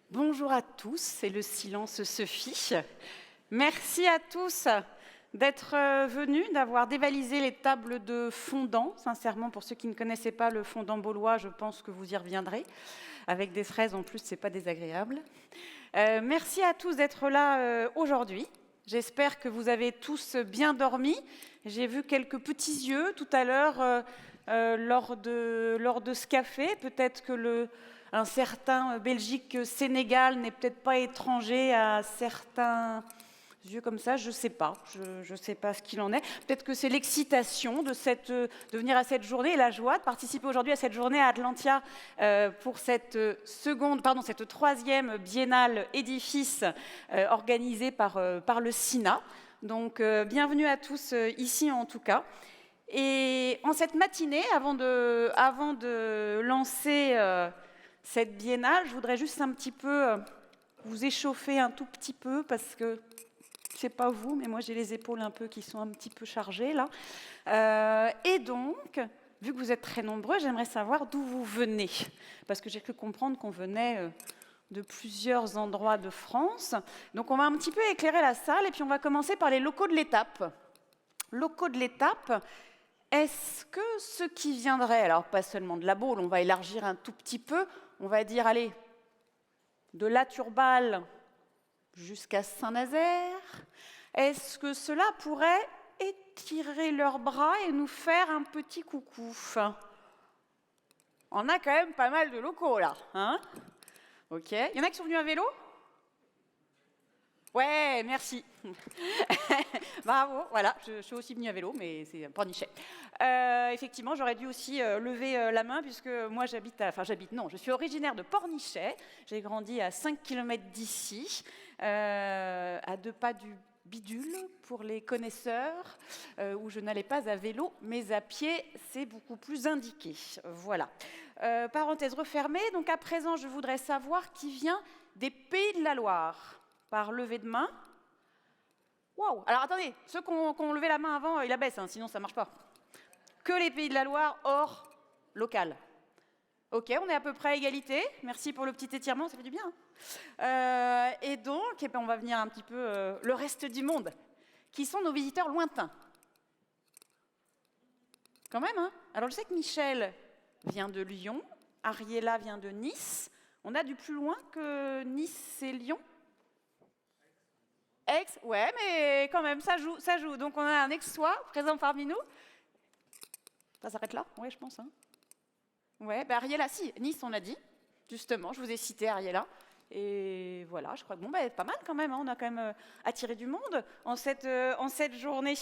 Bonjour à tous, et le silence se fit. Merci à tous d'être venus, d'avoir dévalisé les tables de fondant. Sincèrement, pour ceux qui ne connaissaient pas le fondant baulois, je pense que vous y reviendrez. Avec des fraises en plus, c'est pas désagréable. Merci à tous d'être là aujourd'hui. J'espère que vous avez tous bien dormi. J'ai vu quelques petits yeux tout à l'heure lors de ce café. Peut-être que un certain Belgique-Sénégal n'est peut-être pas étranger à certains yeux comme ça, je ne sais pas. Je sais pas ce qu'il en est. Peut-être que c'est l'excitation de venir à cette journée et la joie de participer aujourd'hui à cette journée à Atlantia pour cette troisième biennale édifice organisée par le SINA. Donc, bienvenue à tous ici en tout cas. Et en cette matinée, avant de lancer cette biennale, je voudrais juste un petit peu vous échauffer un tout petit peu parce que je ne sais pas vous, mais moi j'ai les épaules un peu qui sont un petit peu chargées là. Et donc, vu que vous êtes très nombreux, j'aimerais savoir d'où vous venez. Parce que j'ai cru comprendre qu'on venait de plusieurs endroits de France. Donc on va un petit peu éclairer la salle et puis on va commencer par les locaux de l'étape. Locaux de l'étape, est-ce que ceux qui viendraient, alors pas seulement de la Baule, on va élargir un tout petit peu, on va dire, allez, de La Turballe jusqu'à Saint-Nazaire, est-ce que cela pourrait étirer leurs bras et nous faire un petit coucou? On a quand même pas mal de locaux là, hein? Ok. Il y en a qui sont venus à vélo? Ouais, merci. Bravo, voilà, je suis aussi venue à vélo, mais c'est Pornichet. Effectivement, j'aurais dû aussi lever la main, puisque moi je suis originaire de Pornichet. J'ai grandi à 5 km d'ici, à 2 pas du bidule pour les connaisseurs, où je n'allais pas à vélo, mais à pied, c'est beaucoup plus indiqué. Voilà. Parenthèse refermée, donc à présent, je voudrais savoir qui vient des Pays de la Loire. Par levée de main. Waouh! Alors attendez, ceux qui ont levé la main avant, ils la baissent, hein, sinon ça ne marche pas. Que les Pays de la Loire hors local. Ok, on est à peu près à égalité. Merci pour le petit étirement, ça fait du bien. Et donc, on va venir un petit peu le reste du monde. Qui sont nos visiteurs lointains? Quand même, hein? Alors je sais que Michel vient de Lyon, Ariella vient de Nice. On a du plus loin que Nice et Lyon? Aix, ouais, mais quand même, ça joue. Donc on a un Aixois présent parmi nous. Ça s'arrête là? Oui, je pense. Hein. Ouais, bah Ariella, si, Nice, on l'a dit. Justement, je vous ai cité Ariella. Et voilà, je crois que pas mal quand même. Hein, on a quand même attiré du monde en cette journée.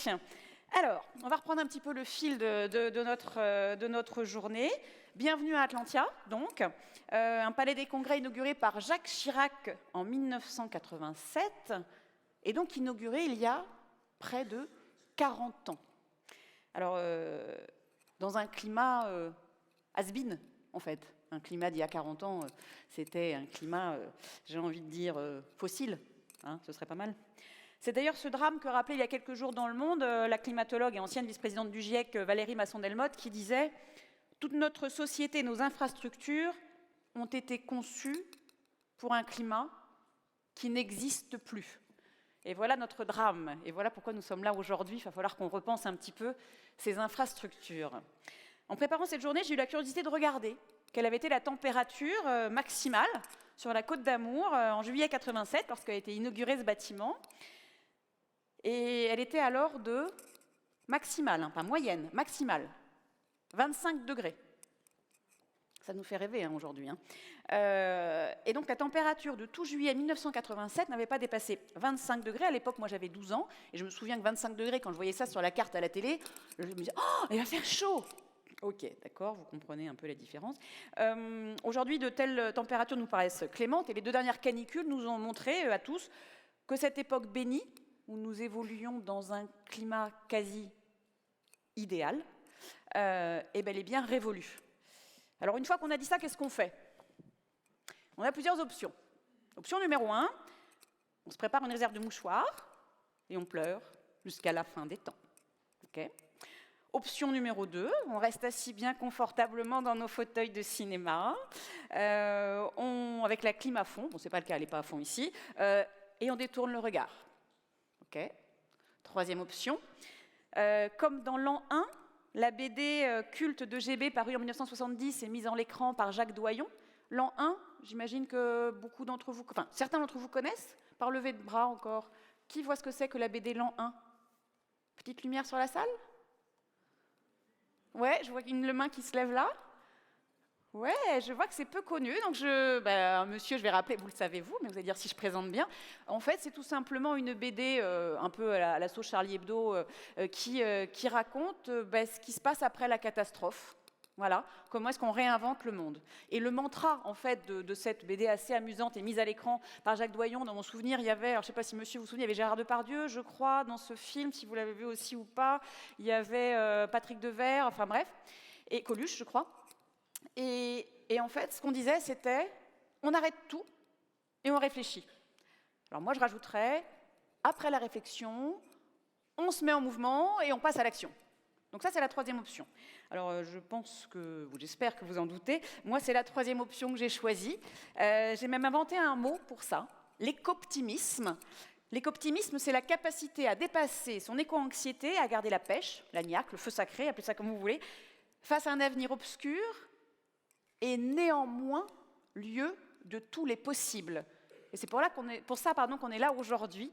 Alors, on va reprendre un petit peu le fil de notre journée. Bienvenue à Atlantia, donc. Un palais des congrès inauguré par Jacques Chirac en 1987. Et donc inauguré il y a près de 40 ans. Alors, dans un climat has-been, en fait. Un climat d'il y a 40 ans, c'était un climat, j'ai envie de dire, fossile. Hein, ce serait pas mal. C'est d'ailleurs ce drame que rappelait il y a quelques jours dans Le Monde la climatologue et ancienne vice-présidente du GIEC, Valérie Masson-Delmotte, qui disait « Toute notre société, nos infrastructures ont été conçues pour un climat qui n'existe plus ». Et voilà notre drame. Et voilà pourquoi nous sommes là aujourd'hui. Il va falloir qu'on repense un petit peu ces infrastructures. En préparant cette journée, j'ai eu la curiosité de regarder quelle avait été la température maximale sur la Côte d'Amour en juillet 87, lorsqu'a été inauguré ce bâtiment. Et elle était alors de maximale, hein, pas moyenne, maximale, 25 degrés. Ça nous fait rêver hein, aujourd'hui. Hein. Et donc la température de tout juillet 1987 n'avait pas dépassé 25 degrés. À l'époque, moi j'avais 12 ans, et je me souviens que 25 degrés, quand je voyais ça sur la carte à la télé, je me disais « Oh, il va faire chaud !» Ok, d'accord, vous comprenez un peu la différence. Aujourd'hui, de telles températures nous paraissent clémentes, et les 2 dernières canicules nous ont montré à tous que cette époque bénie, où nous évoluions dans un climat quasi idéal, est bel et bien révolue. Alors, une fois qu'on a dit ça, qu'est-ce qu'on fait? On a plusieurs options. Option numéro 1, on se prépare une réserve de mouchoirs et on pleure jusqu'à la fin des temps. Okay. Option numéro 2, on reste assis bien confortablement dans nos fauteuils de cinéma, avec la clim à fond, bon c'est pas le cas, elle n'est pas à fond ici, et on détourne le regard. Okay. Troisième option, comme dans l'an 1, la BD culte de GB parue en 1970 est mise en l'écran par Jacques Doyon. L'an 1, j'imagine que beaucoup d'entre vous, enfin certains d'entre vous connaissent, par lever de bras encore. Qui voit ce que c'est que la BD l'an 1? Petite lumière sur la salle? Ouais, je vois une main qui se lève là. Ouais, je vois que c'est peu connu. Donc, monsieur, je vais rappeler, vous le savez vous, mais vous allez dire si je présente bien. En fait, c'est tout simplement une BD un peu à la sauce Charlie Hebdo qui raconte ce qui se passe après la catastrophe. Voilà, comment est-ce qu'on réinvente le monde. Et le mantra, en fait, de cette BD assez amusante et mise à l'écran par Jacques Doyon, dans mon souvenir, il y avait, alors je ne sais pas si monsieur vous souvenez, il y avait Gérard Depardieu, je crois, dans ce film, si vous l'avez vu aussi ou pas. Il y avait Patrick Devers, enfin bref, et Coluche, je crois. Et en fait, ce qu'on disait, c'était, on arrête tout et on réfléchit. Alors moi, je rajouterais, après la réflexion, on se met en mouvement et on passe à l'action. Donc ça, c'est la troisième option. Alors, j'espère que vous en doutez. Moi, c'est la troisième option que j'ai choisie. J'ai même inventé un mot pour ça, l'écoptimisme. L'écoptimisme, c'est la capacité à dépasser son éco-anxiété, à garder la pêche, la niaque, le feu sacré, appelez ça comme vous voulez, face à un avenir obscur et néanmoins lieu de tous les possibles. Et c'est pour ça qu'on est là aujourd'hui,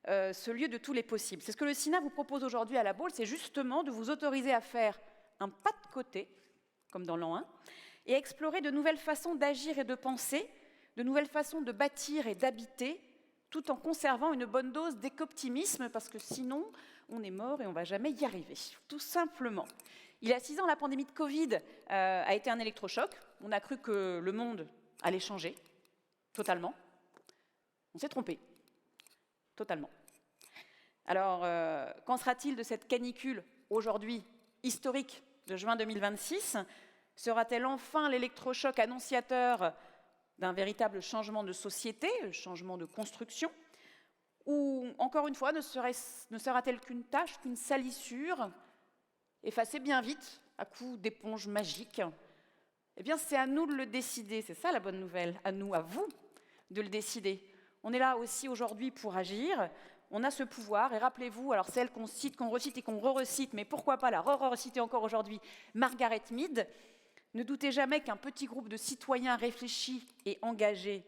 ce lieu de tous les possibles. C'est ce que le SINA vous propose aujourd'hui à la Baule, c'est justement de vous autoriser à faire un pas de côté, comme dans l'an 1, et à explorer de nouvelles façons d'agir et de penser, de nouvelles façons de bâtir et d'habiter, tout en conservant une bonne dose d'écoptimisme, parce que sinon, on est mort et on ne va jamais y arriver, tout simplement. Il y a 6 ans, la pandémie de Covid a été un électrochoc. On a cru que le monde allait changer, totalement. On s'est trompé. Totalement. Alors, qu'en sera-t-il de cette canicule, aujourd'hui, historique, de juin 2026? Sera-t-elle enfin l'électrochoc annonciateur d'un véritable changement de société, changement de construction? Ou, encore une fois, ne sera-t-elle qu'une tache, qu'une salissure, effacée bien vite, à coups d'éponge magique? Eh bien, c'est à nous de le décider, c'est ça la bonne nouvelle, à nous, à vous, de le décider. On est là aussi aujourd'hui pour agir, on a ce pouvoir, et rappelez-vous, alors celle qu'on cite, qu'on recite et qu'on re-recite, mais pourquoi pas la re-reciter encore aujourd'hui, Margaret Mead, ne doutez jamais qu'un petit groupe de citoyens réfléchis et engagés,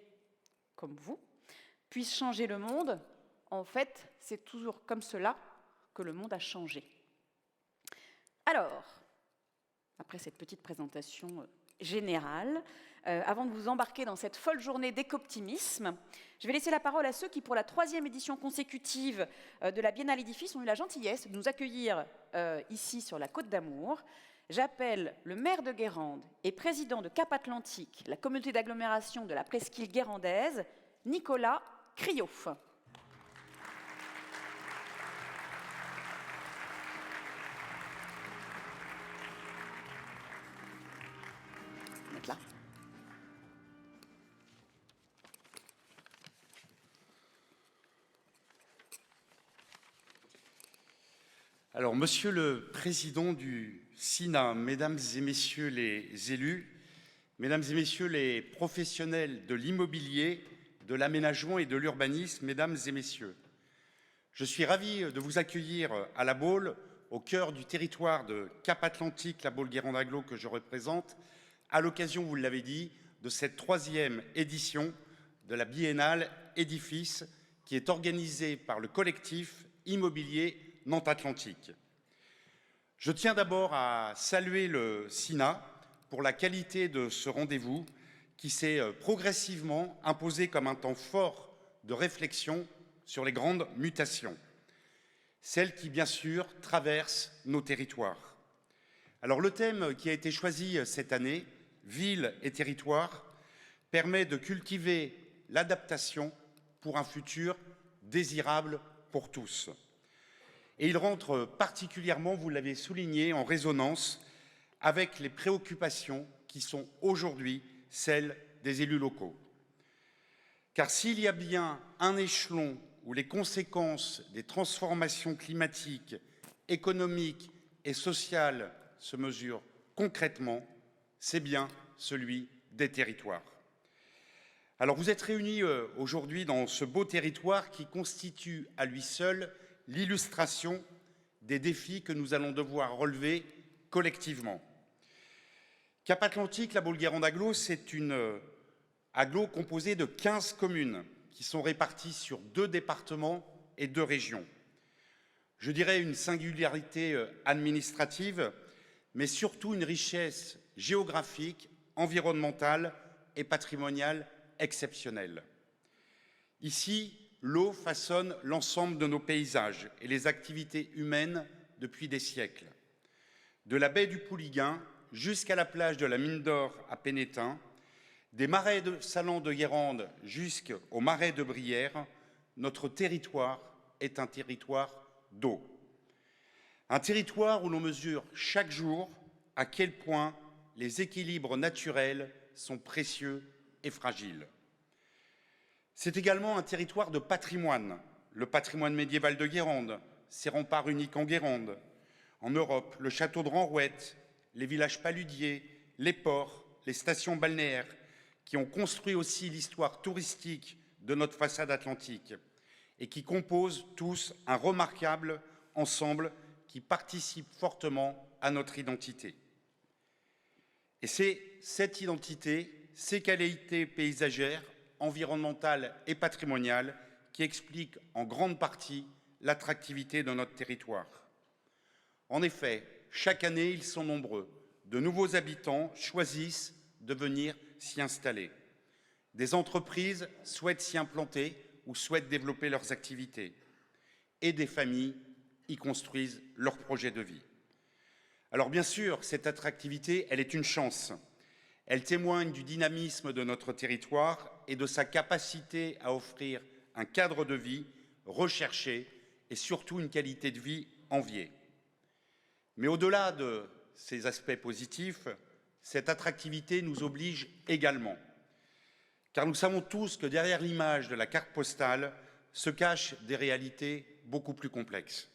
comme vous, puisse changer le monde. En fait, c'est toujours comme cela que le monde a changé. Alors, après cette petite présentation générale, avant de vous embarquer dans cette folle journée d'écoptimisme, je vais laisser la parole à ceux qui, pour la 3e édition consécutive de la Biennale Édifice, ont eu la gentillesse de nous accueillir ici sur la Côte d'Amour. J'appelle le maire de Guérande et président de Cap Atlantique, la communauté d'agglomération de la presqu'île guérandaise, Nicolas Criot. Là. Alors, Monsieur le Président du SINA, Mesdames et Messieurs les élus, Mesdames et Messieurs les professionnels de l'immobilier, de l'aménagement et de l'urbanisme, Mesdames et Messieurs, je suis ravi de vous accueillir à la Baule, au cœur du territoire de Cap Atlantique, la Baule-Guérande-Agglo que je représente, à l'occasion, vous l'avez dit, de cette 3e édition de la Biennale Édifice qui est organisée par le collectif immobilier Nantes Atlantique. Je tiens d'abord à saluer le SINA pour la qualité de ce rendez-vous qui s'est progressivement imposé comme un temps fort de réflexion sur les grandes mutations, celles qui, bien sûr, traversent nos territoires. Alors, le thème qui a été choisi cette année, Ville et territoire, permet de cultiver l'adaptation pour un futur désirable pour tous. Et il rentre particulièrement, vous l'avez souligné, en résonance avec les préoccupations qui sont aujourd'hui celles des élus locaux. Car s'il y a bien un échelon où les conséquences des transformations climatiques, économiques et social se mesure concrètement, c'est bien celui des territoires. Alors vous êtes réunis aujourd'hui dans ce beau territoire qui constitue à lui seul l'illustration des défis que nous allons devoir relever collectivement. Cap Atlantique, la Baule-Guérande Agglo, c'est une agglo composée de 15 communes qui sont réparties sur 2 départements et 2 régions. Je dirais une singularité administrative, mais surtout une richesse géographique, environnementale et patrimoniale exceptionnelle. Ici, l'eau façonne l'ensemble de nos paysages et les activités humaines depuis des siècles. De la baie du Pouliguen jusqu'à la plage de la Mine d'Or à Pénétin, des marais de Salans de Guérande jusqu'aux marais de Brière, notre territoire est un territoire d'eau. Un territoire où l'on mesure chaque jour à quel point les équilibres naturels sont précieux et fragiles. C'est également un territoire de patrimoine, le patrimoine médiéval de Guérande, ses remparts uniques en Guérande. En Europe, le château de Ranrouette, les villages paludiers, les ports, les stations balnéaires, qui ont construit aussi l'histoire touristique de notre façade atlantique et qui composent tous un remarquable ensemble qui participe fortement à notre identité. Et c'est cette identité, ces qualités paysagères, environnementales et patrimoniales qui expliquent en grande partie l'attractivité de notre territoire. En effet, chaque année, ils sont nombreux. De nouveaux habitants choisissent de venir s'y installer. Des entreprises souhaitent s'y implanter ou souhaitent développer leurs activités. Et des familles y construisent leurs projets de vie. Alors bien sûr, cette attractivité, elle est une chance. Elle témoigne du dynamisme de notre territoire et de sa capacité à offrir un cadre de vie recherché et surtout une qualité de vie enviée. Mais au-delà de ces aspects positifs, cette attractivité nous oblige également. Car nous savons tous que derrière l'image de la carte postale se cachent des réalités beaucoup plus complexes.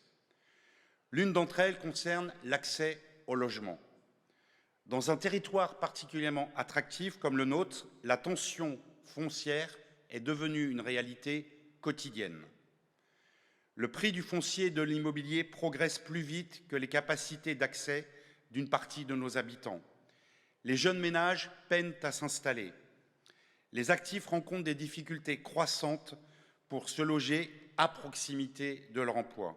L'une d'entre elles concerne l'accès au logement. Dans un territoire particulièrement attractif comme le nôtre, la tension foncière est devenue une réalité quotidienne. Le prix du foncier et de l'immobilier progresse plus vite que les capacités d'accès d'une partie de nos habitants. Les jeunes ménages peinent à s'installer. Les actifs rencontrent des difficultés croissantes pour se loger à proximité de leur emploi.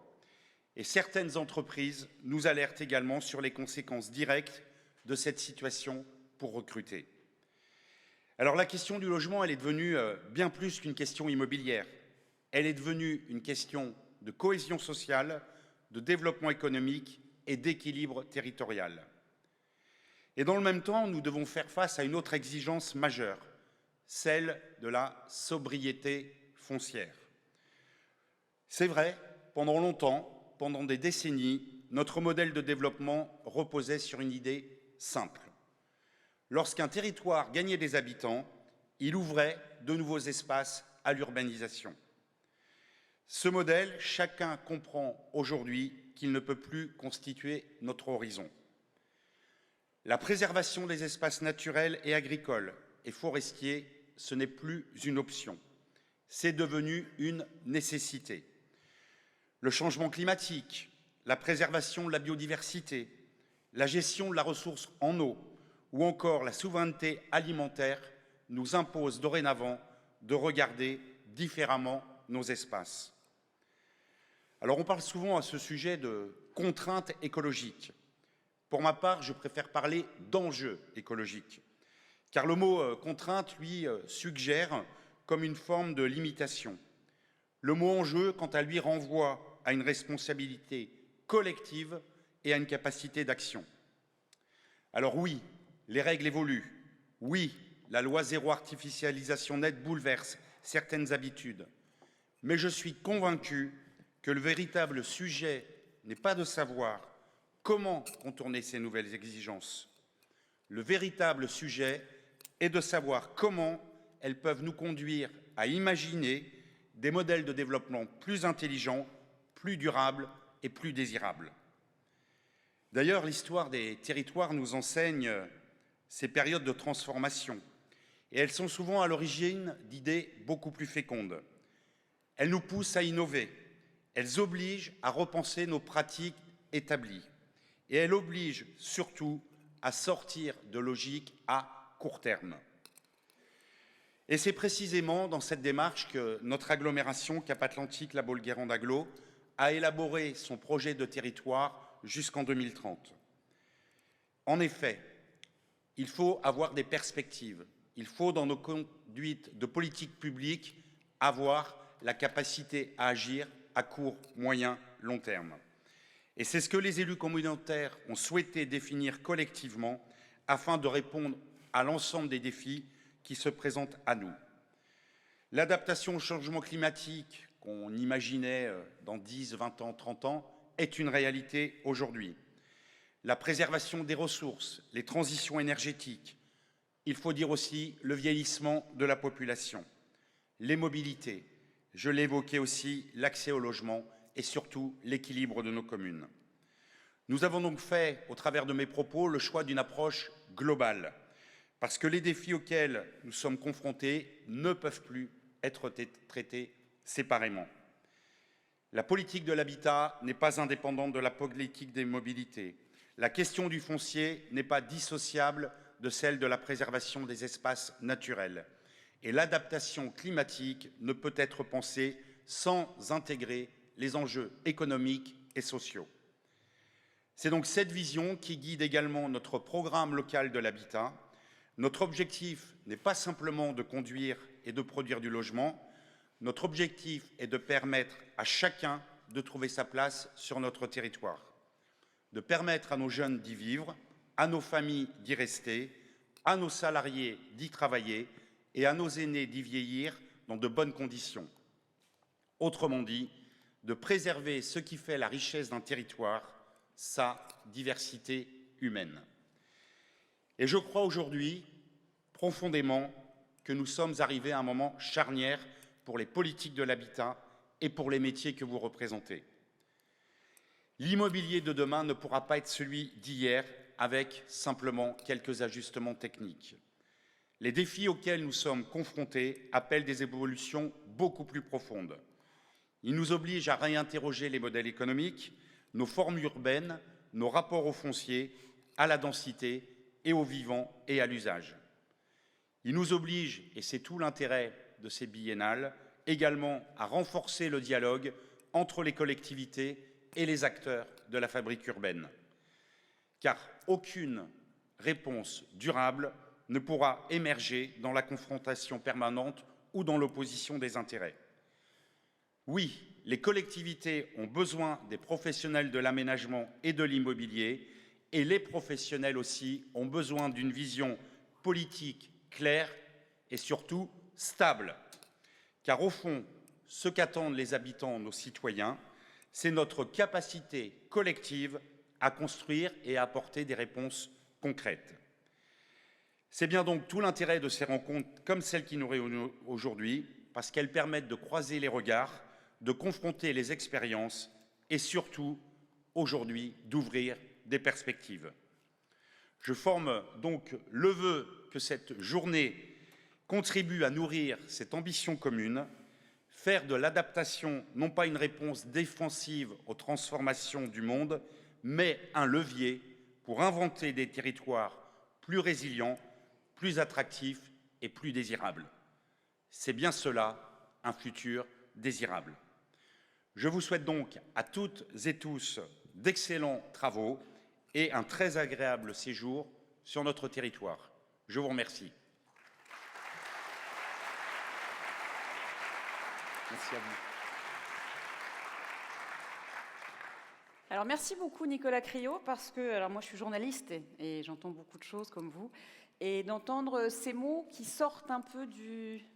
Et certaines entreprises nous alertent également sur les conséquences directes de cette situation pour recruter. Alors la question du logement, elle est devenue bien plus qu'une question immobilière. Elle est devenue une question de cohésion sociale, de développement économique et d'équilibre territorial. Et dans le même temps, nous devons faire face à une autre exigence majeure, celle de la sobriété foncière. C'est vrai, pendant longtemps, pendant des décennies, notre modèle de développement reposait sur une idée simple. Lorsqu'un territoire gagnait des habitants, il ouvrait de nouveaux espaces à l'urbanisation. Ce modèle, chacun comprend aujourd'hui qu'il ne peut plus constituer notre horizon. La préservation des espaces naturels et agricoles et forestiers, ce n'est plus une option. C'est devenu une nécessité. Le changement climatique, la préservation de la biodiversité, la gestion de la ressource en eau ou encore la souveraineté alimentaire nous imposent dorénavant de regarder différemment nos espaces. Alors on parle souvent à ce sujet de contraintes écologiques. Pour ma part, je préfère parler d'enjeux écologiques, car le mot contrainte, lui, suggère comme une forme de limitation. Le mot enjeu, quant à lui, renvoie à une responsabilité collective et à une capacité d'action. Alors oui, les règles évoluent. Oui, la loi zéro artificialisation nette bouleverse certaines habitudes. Mais je suis convaincu que le véritable sujet n'est pas de savoir comment contourner ces nouvelles exigences. Le véritable sujet est de savoir comment elles peuvent nous conduire à imaginer des modèles de développement plus intelligents, plus durables et plus désirables. D'ailleurs, l'histoire des territoires nous enseigne ces périodes de transformation, et elles sont souvent à l'origine d'idées beaucoup plus fécondes. Elles nous poussent à innover, elles obligent à repenser nos pratiques établies, et elles obligent surtout à sortir de logiques à court terme. Et c'est précisément dans cette démarche que notre agglomération Cap-Atlantique La Baule-Guérande Agglo a élaboré son projet de territoire jusqu'en 2030. En effet, il faut avoir des perspectives. Il faut, dans nos conduites de politique publique, avoir la capacité à agir à court, moyen, long terme. Et c'est ce que les élus communautaires ont souhaité définir collectivement afin de répondre à l'ensemble des défis qui se présentent à nous. L'adaptation au changement climatique qu'on imaginait dans 10, 20 ans, 30 ans est une réalité aujourd'hui. La préservation des ressources, les transitions énergétiques, il faut dire aussi le vieillissement de la population, les mobilités, je l'ai évoqué aussi, l'accès au logement et surtout l'équilibre de nos communes. Nous avons donc fait, au travers de mes propos, le choix d'une approche globale, parce que les défis auxquels nous sommes confrontés ne peuvent plus être traités séparément. La politique de l'habitat n'est pas indépendante de la politique des mobilités. La question du foncier n'est pas dissociable de celle de la préservation des espaces naturels. Et l'adaptation climatique ne peut être pensée sans intégrer les enjeux économiques et sociaux. C'est donc cette vision qui guide également notre programme local de l'habitat. Notre objectif n'est pas simplement de conduire et de produire du logement. Notre objectif est de permettre à chacun de trouver sa place sur notre territoire, de permettre à nos jeunes d'y vivre, à nos familles d'y rester, à nos salariés d'y travailler et à nos aînés d'y vieillir dans de bonnes conditions. Autrement dit, de préserver ce qui fait la richesse d'un territoire, sa diversité humaine. Et je crois aujourd'hui, profondément, que nous sommes arrivés à un moment charnière pour les politiques de l'habitat et pour les métiers que vous représentez. L'immobilier de demain ne pourra pas être celui d'hier avec simplement quelques ajustements techniques. Les défis auxquels nous sommes confrontés appellent des évolutions beaucoup plus profondes. Ils nous obligent à réinterroger les modèles économiques, nos formes urbaines, nos rapports au foncier, à la densité et au vivant et à l'usage. Ils nous obligent, et c'est tout l'intérêt de ces biennales, également à renforcer le dialogue entre les collectivités et les acteurs de la fabrique urbaine. Car aucune réponse durable ne pourra émerger dans la confrontation permanente ou dans l'opposition des intérêts. Oui, les collectivités ont besoin des professionnels de l'aménagement et de l'immobilier, et les professionnels aussi ont besoin d'une vision politique claire et surtout stable. Car au fond, ce qu'attendent les habitants, nos citoyens, c'est notre capacité collective à construire et à apporter des réponses concrètes. C'est bien donc tout l'intérêt de ces rencontres comme celles qui nous réunissent aujourd'hui, parce qu'elles permettent de croiser les regards, de confronter les expériences et surtout, aujourd'hui, d'ouvrir des perspectives. Je forme donc le vœu que cette journée contribue à nourrir cette ambition commune, faire de l'adaptation non pas une réponse défensive aux transformations du monde, mais un levier pour inventer des territoires plus résilients, plus attractifs et plus désirables. C'est bien cela, un futur désirable. Je vous souhaite donc à toutes et tous d'excellents travaux et un très agréable séjour sur notre territoire. Je vous remercie. Merci à vous. Alors merci beaucoup Nicolas Criot, parce que alors moi je suis journaliste et j'entends beaucoup de choses comme vous, et d'entendre ces mots qui sortent un peu du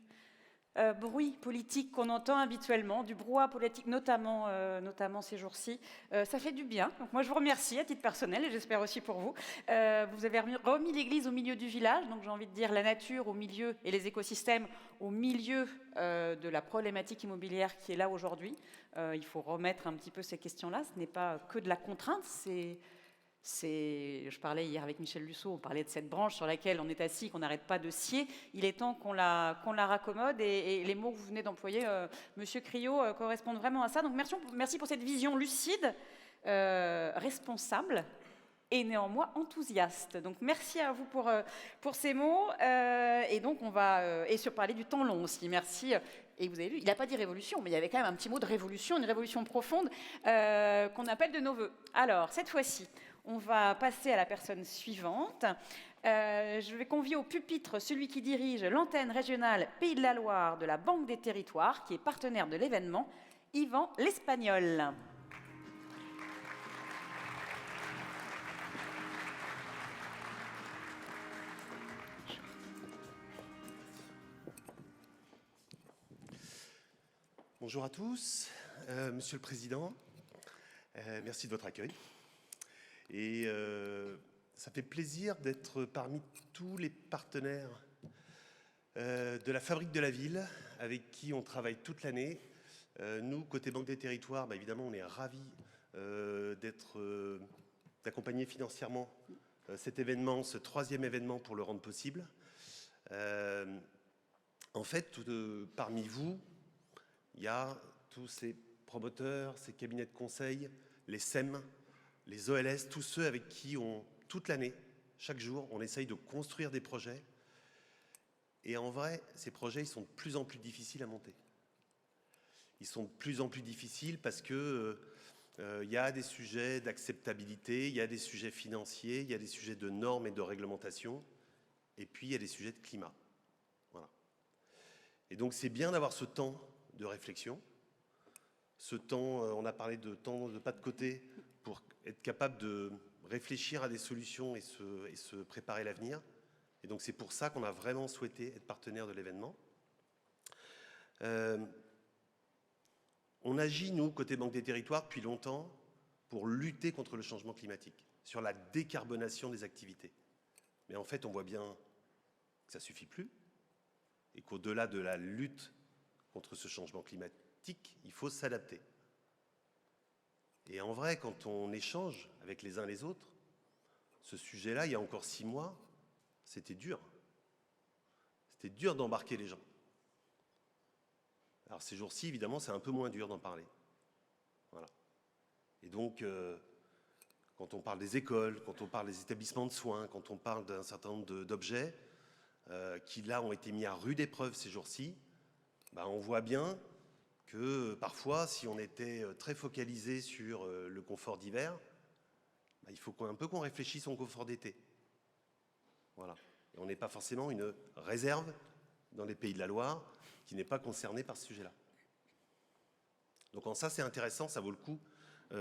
bruit politique qu'on entend habituellement, du brouhaha politique notamment ces jours-ci, ça fait du bien. Donc moi je vous remercie à titre personnel et j'espère aussi pour vous. Vous avez remis l'église au milieu du village, donc j'ai envie de dire la nature au milieu et les écosystèmes au milieu de la problématique immobilière qui est là aujourd'hui. Il faut remettre un petit peu ces questions-là, ce n'est pas que de la contrainte, Je parlais hier avec Michel Lusseau, on parlait de cette branche sur laquelle on est assis, qu'on n'arrête pas de scier. Il est temps qu'on la raccommode et les mots que vous venez d'employer, Monsieur Criot, correspondent vraiment à ça. Donc merci pour cette vision lucide, responsable et néanmoins enthousiaste. Donc merci à vous pour ces mots. Et donc on va et sur parler du temps long aussi. Merci. Et vous avez vu, il n'a pas dit révolution, mais il y avait quand même un petit mot de révolution, une révolution profonde qu'on appelle de nos voeux. Alors cette fois-ci, on va passer à la personne suivante. Je vais convier au pupitre celui qui dirige l'antenne régionale Pays de la Loire de la Banque des Territoires, qui est partenaire de l'événement, Yvan l'Espagnol. Bonjour à tous, Monsieur le Président, merci de votre accueil. Et ça fait plaisir d'être parmi tous les partenaires de la Fabrique de la Ville avec qui on travaille toute l'année. Nous, côté Banque des Territoires, évidemment, on est ravis d'accompagner financièrement cet événement, ce 3e événement pour le rendre possible. En fait, parmi vous, il y a tous ces promoteurs, ces cabinets de conseil, les SEM, les OLS, tous ceux avec qui toute l'année, chaque jour, on essaye de construire des projets. Et en vrai, ces projets, ils sont de plus en plus difficiles à monter. Ils sont de plus en plus difficiles parce que il y a des sujets d'acceptabilité, il y a des sujets financiers, il y a des sujets de normes et de réglementation, et puis il y a des sujets de climat. Voilà. Et donc c'est bien d'avoir ce temps de réflexion. Ce temps, on a parlé de temps de pas de côté pour être capable de réfléchir à des solutions et se préparer l'avenir. Et donc c'est pour ça qu'on a vraiment souhaité être partenaire de l'événement. On agit, nous, côté Banque des Territoires, depuis longtemps pour lutter contre le changement climatique, sur la décarbonation des activités. Mais en fait, on voit bien que ça ne suffit plus et qu'au-delà de la lutte contre ce changement climatique, il faut s'adapter. Et en vrai, quand on échange avec les uns les autres, ce sujet-là, il y a encore 6 mois, c'était dur. C'était dur d'embarquer les gens. Alors ces jours-ci, évidemment, c'est un peu moins dur d'en parler. Voilà. Et donc, quand on parle des écoles, quand on parle des établissements de soins, quand on parle d'un certain nombre d'objets qui, là, ont été mis à rude épreuve ces jours-ci, on voit bien que parfois, si on était très focalisé sur le confort d'hiver, il faut un peu qu'on réfléchisse au confort d'été. Voilà. Et on n'est pas forcément une réserve dans les Pays de la Loire qui n'est pas concernée par ce sujet-là. Donc en ça, c'est intéressant, ça vaut le coup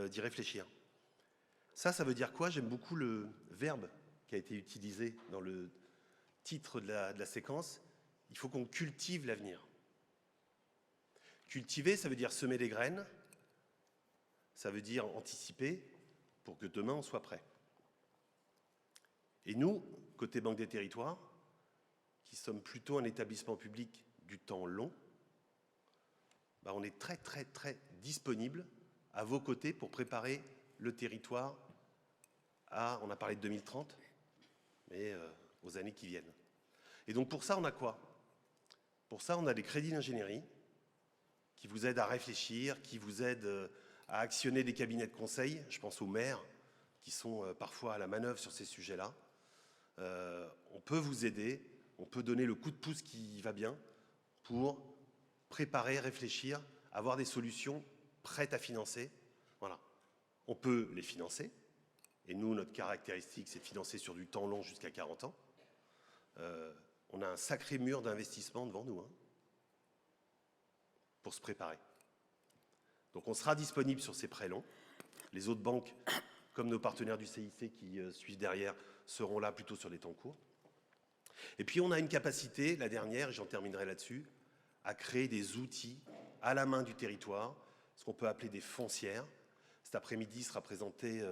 d'y réfléchir. Ça veut dire quoi? J'aime beaucoup le verbe qui a été utilisé dans le titre de la séquence. Il faut qu'on cultive l'avenir. Cultiver, ça veut dire semer des graines, ça veut dire anticiper pour que demain on soit prêt. Et nous, côté Banque des Territoires, qui sommes plutôt un établissement public du temps long, on est très très très disponible à vos côtés pour préparer le territoire on a parlé de 2030, mais aux années qui viennent. Et donc pour ça, on a quoi? Pour ça, on a des crédits d'ingénierie qui vous aident à réfléchir, qui vous aident à actionner des cabinets de conseil. Je pense aux maires qui sont parfois à la manœuvre sur ces sujets-là. On peut vous aider, on peut donner le coup de pouce qui va bien pour préparer, réfléchir, avoir des solutions prêtes à financer. Voilà. On peut les financer. Et nous, notre caractéristique, c'est de financer sur du temps long jusqu'à 40 ans. On a un sacré mur d'investissement devant nous pour se préparer. Donc on sera disponible sur ces prêts longs. Les autres banques, comme nos partenaires du CIC qui suivent derrière, seront là plutôt sur les temps courts. Et puis on a une capacité, la dernière, et j'en terminerai là-dessus, à créer des outils à la main du territoire, ce qu'on peut appeler des foncières. Cet après-midi sera présenté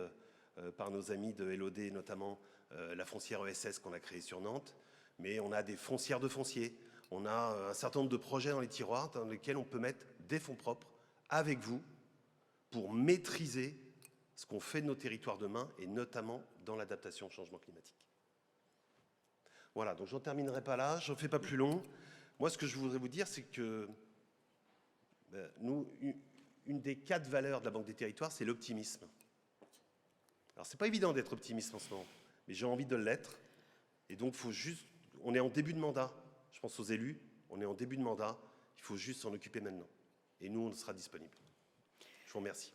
par nos amis de LOD, notamment la foncière ESS qu'on a créée sur Nantes. Mais on a des foncières de fonciers, on a un certain nombre de projets dans les tiroirs dans lesquels on peut mettre des fonds propres avec vous pour maîtriser ce qu'on fait de nos territoires demain, et notamment dans l'adaptation au changement climatique. Voilà, donc j'en terminerai pas là, j'en fais pas plus long. Moi, ce que je voudrais vous dire, c'est que nous, une des 4 valeurs de la Banque des Territoires, c'est l'optimisme. Alors, c'est pas évident d'être optimiste en ce moment, mais j'ai envie de l'être. Et donc, faut juste, on est en début de mandat. Je pense aux élus, on est en début de mandat. Il faut juste s'en occuper maintenant. Et nous, on sera disponible. Je vous remercie.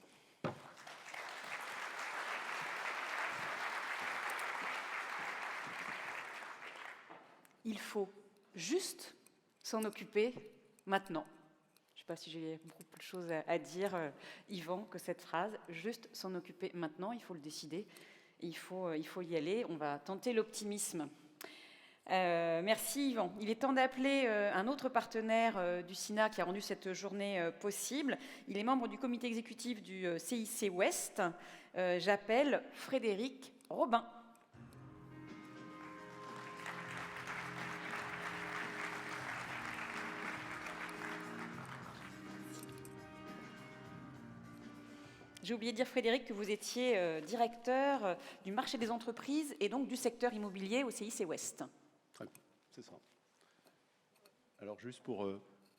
Il faut juste s'en occuper maintenant. Je ne sais pas si j'ai beaucoup de choses à dire, Yvan, que cette phrase. Juste s'en occuper maintenant, il faut le décider. Il faut y aller. On va tenter l'optimisme. Merci Yvan. Il est temps d'appeler un autre partenaire du SINA qui a rendu cette journée possible. Il est membre du comité exécutif du CIC Ouest. J'appelle Frédéric Robin. J'ai oublié de dire, Frédéric, que vous étiez directeur du marché des entreprises et donc du secteur immobilier au CIC Ouest. Très bien, c'est ça. Alors, juste pour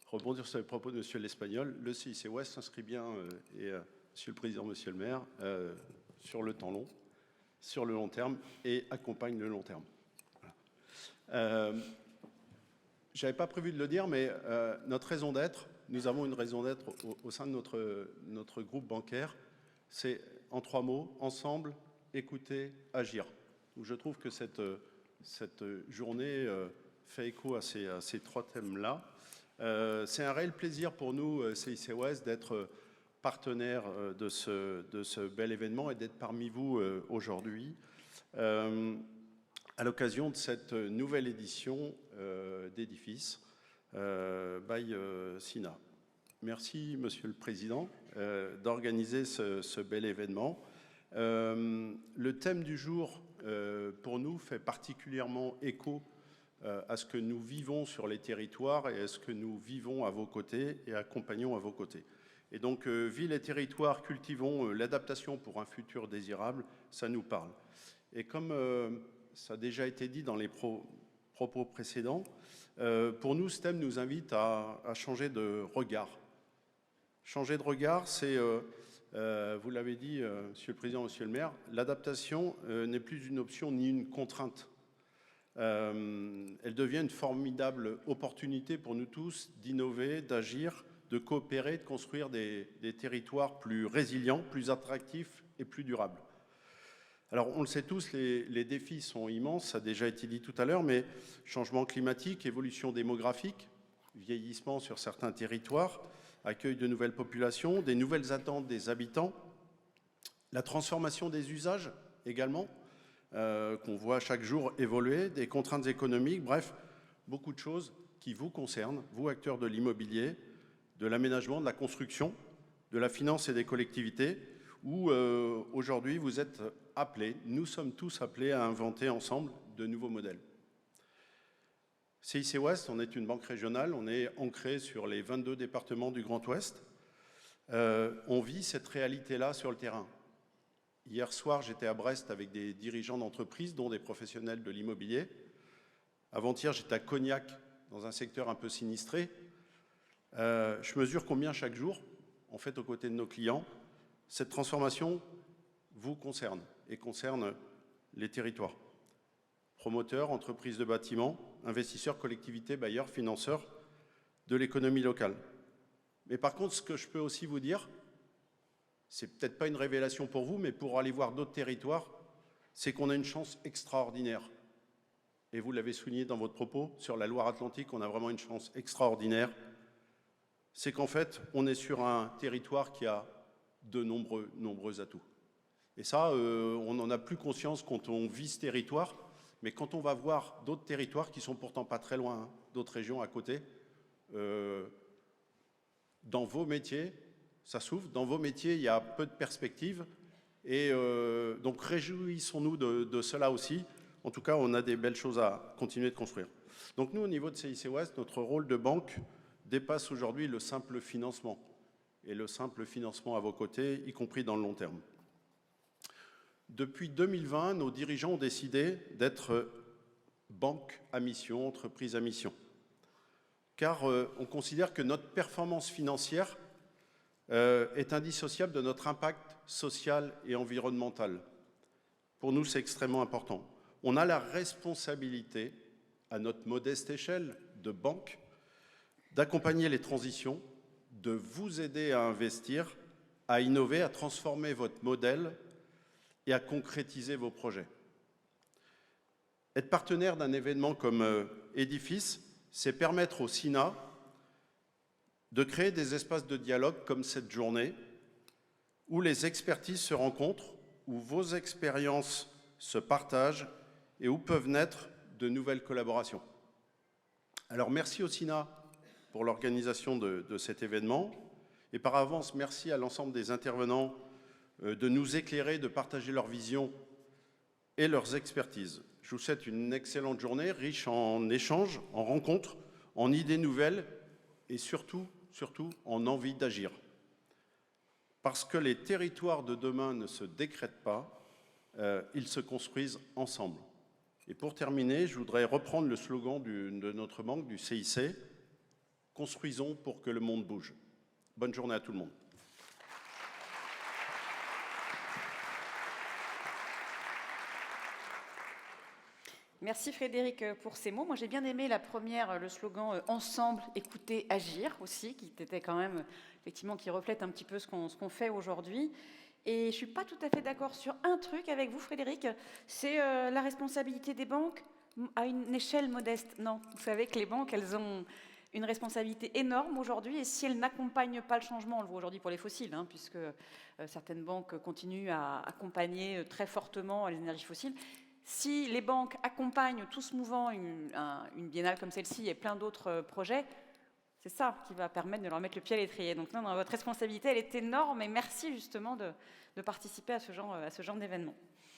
rebondir sur les propos de M. l'Espagnol, le CIC Ouest s'inscrit bien, et Monsieur le Président, Monsieur le maire, sur le temps long, sur le long terme, et accompagne le long terme. Voilà. Je n'avais pas prévu de le dire, mais notre raison d'être, nous avons une raison d'être au sein de notre groupe bancaire, c'est en 3 mots, ensemble, écouter, agir. Donc, je trouve que cette journée fait écho à ces 3 thèmes-là. C'est un réel plaisir pour nous, CIC Ouest, d'être partenaire de ce bel événement et d'être parmi vous aujourd'hui à l'occasion de cette nouvelle édition d'Édifice by SINA. Merci, Monsieur le Président, d'organiser ce bel événement. Le thème du jour, pour nous, fait particulièrement écho à ce que nous vivons sur les territoires et à ce que nous vivons à vos côtés et accompagnons à vos côtés. Et donc, Villes et territoires, cultivons l'adaptation pour un futur désirable, ça nous parle. Et comme ça a déjà été dit dans les propos précédents, pour nous, ce thème nous invite à changer de regard. Changer de regard, c'est, vous l'avez dit, Monsieur le Président, Monsieur le maire, l'adaptation n'est plus une option ni une contrainte. Elle devient une formidable opportunité pour nous tous d'innover, d'agir, de coopérer, de construire des territoires plus résilients, plus attractifs et plus durables. Alors, on le sait tous, les défis sont immenses, ça a déjà été dit tout à l'heure, mais changement climatique, évolution démographique, vieillissement sur certains territoires, accueil de nouvelles populations, des nouvelles attentes des habitants, la transformation des usages également, qu'on voit chaque jour évoluer, des contraintes économiques, bref, beaucoup de choses qui vous concernent, vous acteurs de l'immobilier, de l'aménagement, de la construction, de la finance et des collectivités, où aujourd'hui vous êtes appelés, nous sommes tous appelés à inventer ensemble de nouveaux modèles. CIC Ouest, on est une banque régionale, on est ancré sur les 22 départements du Grand Ouest. On vit cette réalité-là sur le terrain. Hier soir, j'étais à Brest avec des dirigeants d'entreprises, dont des professionnels de l'immobilier. Avant-hier, j'étais à Cognac, dans un secteur un peu sinistré. Je mesure combien chaque jour, en fait, aux côtés de nos clients, cette transformation vous concerne et concerne les territoires. Promoteurs, entreprises de bâtiments, investisseurs, collectivités, bailleurs, financeurs de l'économie locale. Mais par contre, ce que je peux aussi vous dire, c'est peut-être pas une révélation pour vous, mais pour aller voir d'autres territoires, c'est qu'on a une chance extraordinaire. Et vous l'avez souligné dans votre propos, sur la Loire-Atlantique, on a vraiment une chance extraordinaire. C'est qu'en fait, on est sur un territoire qui a de nombreux atouts. Et ça, on n'en a plus conscience quand on vit ce territoire, mais quand on va voir d'autres territoires qui sont pourtant pas très loin, hein, d'autres régions à côté, dans vos métiers, ça s'ouvre, dans vos métiers, il y a peu de perspectives, et donc réjouissons-nous de cela aussi. En tout cas, on a des belles choses à continuer de construire. Donc nous, au niveau de CIC Ouest, notre rôle de banque dépasse aujourd'hui le simple financement, et le simple financement à vos côtés, y compris dans le long terme. Depuis 2020, nos dirigeants ont décidé d'être banque à mission, entreprise à mission. Car on considère que notre performance financière est indissociable de notre impact social et environnemental. Pour nous, c'est extrêmement important. On a la responsabilité, à notre modeste échelle de banque, d'accompagner les transitions, de vous aider à investir, à innover, à transformer votre modèle et à concrétiser vos projets. Être partenaire d'un événement comme Edifice, c'est permettre au SINA de créer des espaces de dialogue comme cette journée, où les expertises se rencontrent, où vos expériences se partagent et où peuvent naître de nouvelles collaborations. Alors merci au SINA pour l'organisation de cet événement et par avance merci à l'ensemble des intervenants de nous éclairer, de partager leur vision et leurs expertises. Je vous souhaite une excellente journée, riche en échanges, en rencontres, en idées nouvelles et surtout en envie d'agir. Parce que les territoires de demain ne se décrètent pas, ils se construisent ensemble. Et pour terminer, je voudrais reprendre le slogan de notre banque, du CIC, « Construisons pour que le monde bouge ». Bonne journée à tout le monde. Merci Frédéric pour ces mots. Moi j'ai bien aimé la première, le slogan Ensemble, écouter, agir aussi, qui était quand même, effectivement, qui reflète un petit peu ce qu'on fait aujourd'hui. Et je ne suis pas tout à fait d'accord sur un truc avec vous Frédéric, c'est la responsabilité des banques à une échelle modeste. Non, vous savez que les banques, elles ont une responsabilité énorme aujourd'hui et si elles n'accompagnent pas le changement, on le voit aujourd'hui pour les fossiles, hein, puisque certaines banques continuent à accompagner très fortement les énergies fossiles. Si les banques accompagnent tout ce mouvement, une biennale comme celle-ci et plein d'autres projets, c'est ça qui va permettre de leur mettre le pied à l'étrier. Donc non, votre responsabilité, elle est énorme et merci justement de participer à ce genre d'événement.